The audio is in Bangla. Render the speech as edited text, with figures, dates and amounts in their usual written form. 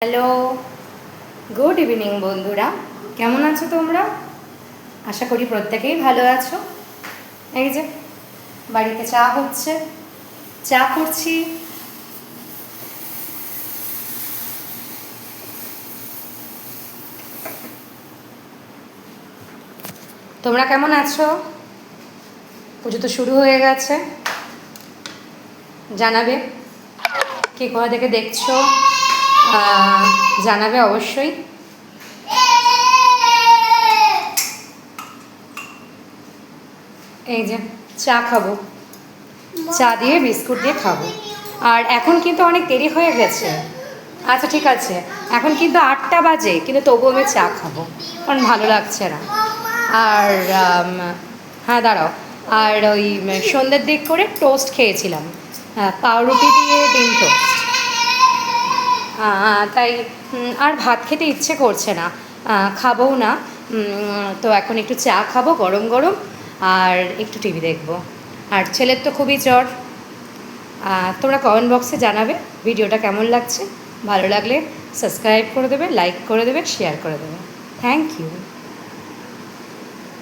হ্যালো, গুড ইভিনিং বন্ধুরা। কেমন আছো তোমরা? আশা করি প্রত্যেকেই ভালো আছো। এই যে বাড়িতে চা হচ্ছে, চা করছি। তোমরা কেমন আছো? পুজো তো শুরু হয়ে গেছে। জানাবে কে কোথা থেকে দেখছো, জানাবে অবশ্যই। এই যে চা খাবো, চা দিয়ে বিস্কুট দিয়ে খাবো। আর এখন কিন্তু অনেক দেরি হয়ে গেছে। আচ্ছা ঠিক আছে, এখন কিন্তু 8টা বাজে, কিন্তু তবু আমি চা খাবো কারণ ভালো লাগছে না। আর হ্যাঁ দাঁড়াও, আর ওই সন্ধ্যের দিক করে টোস্ট খেয়েছিলাম, পাউরুটি দিয়ে ডিম টোস্ট। তাই আর ভাত খেতে ইচ্ছে করছে না, খাবোও না। তো এখন একটু চা খাবো গরম গরম, আর একটু টিভি দেখবো। আর ছেলের তো খুবই জ্বর। তোমরা কমেন্ট বক্সে জানাবে ভিডিওটা কেমন লাগছে। ভালো লাগলে সাবস্ক্রাইব করে দেবে, লাইক করে দেবে, শেয়ার করে দেবে। Thank you.